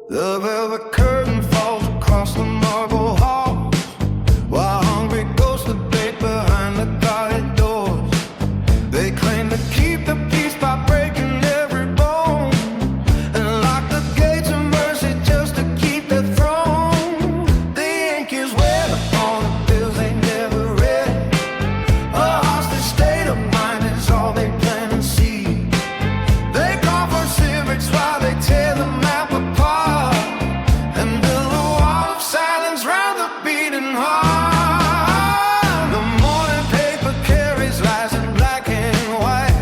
The velvet curtain falls across the marble hall, while hungry ghosts debate behind the guarded doors. They claim to keep the peace by breaking every bone, and lock the gates of mercy just to keep their throne. The ink is wet upon the bills they never read. A hostage state of mind is all they plan to see. They call for civics while they tear the map apart, and build a wall of silence round the beating heart. The morning paper carries lies in black and white,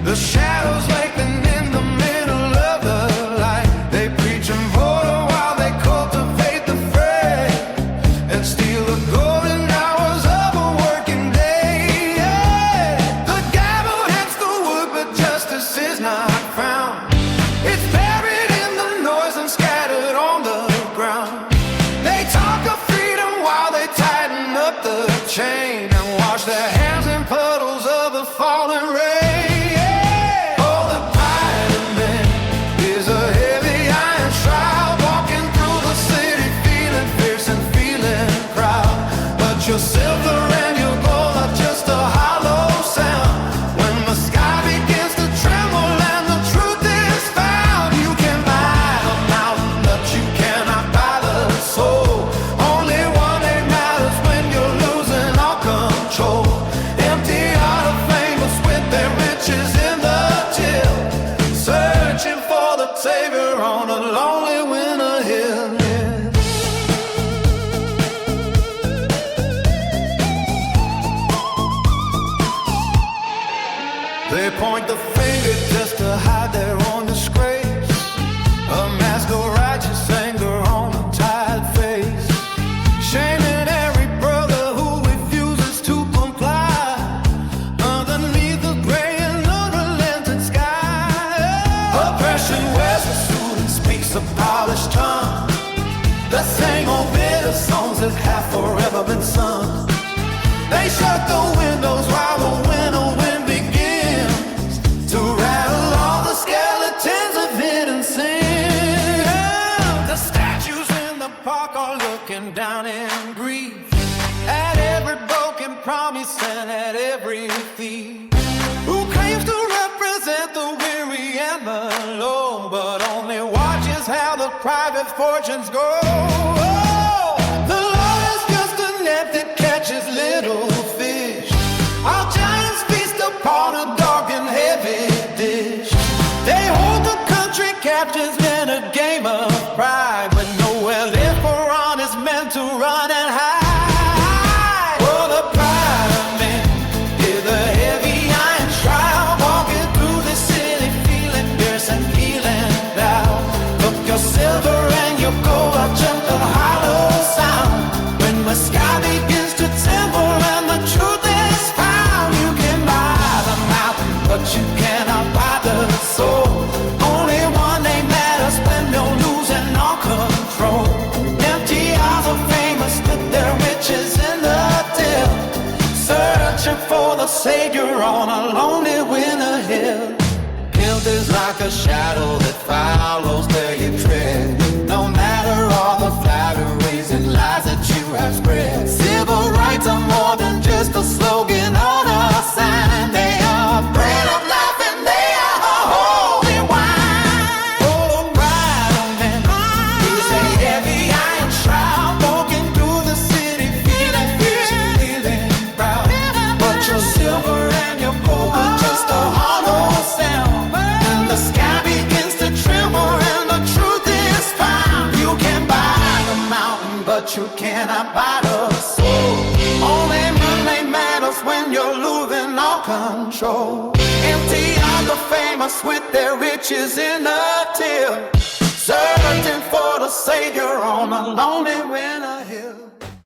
the shadows lengthen in the middle of the light. They preach and vote while they cultivate the fray, and steal the golden hours of a working day. The gavel hits the wood, but justice is not found. It's buried in the noise and scattered on the ground. They talk of freedom while they tighten up the chain and wash their hands in puddles of the falling rain. Oh, the pride of men is a heavy iron shroud, walking through the city feeling fierce and feeling proud. But your silver and your gold are just a hollow sound when the sky begins to tremble and the truth is found. You can buy the mountain, but you cannot buy the soul. Only one day matters when you're losing all control. Empty heart of famous with their riches in the till, searching for the savior on a lonely winter hill. They point the finger just to hide their own disgrace, a mask of righteous anger on a tired face, shaming every brother who refuses to comply underneath the gray and unrelenting sky. Oppression wears a suit and speaks a polished tongue. The same old bitter songs that have forever been sung. They shut the windows while the winter wind begins to rattle all the skeletons of hidden sin. The statues in the park are looking down in grief at every broken promise and at every thief who claims to represent the weary and the low, but only watches how the private fortunes go. The Lord is just a net that catches little fish. Our giants feast upon a dark and heavy dish. They hold the country captives in a game of pride, with nowhere left for honest men to run and hide. Well, the pride of men is a heavy iron shroud, walking through the city feeling fierce and feeling proud. Look, your silver and your gold are just a hollow sound when the sky begins to tremble and the truth is found. You can buy the mountain, but you cannot buy the soul. Only one day matters when you're losing all control. Empty eyes of famous with their riches in the till, searching for the savior on a lonely winter hill. Guilt is like a shadow that follows where you tread, no matter all the flatteries and lies that you have spread. Civil rights are more than just a slogan on a sign. They are bread of life and they are holy wine. Oh, the pride of men is a heavy iron shroud, walking through the city feeling fierce and feeling proud. But your silver and your gold are just a hollow sound when the sky begins to tremble and the truth is found. You can buy the mountain, but you cannot buy the soul. Only money matters when you're losing all control. Empty are the famous with their riches in the till, searching for the savior on a lonely winter hill.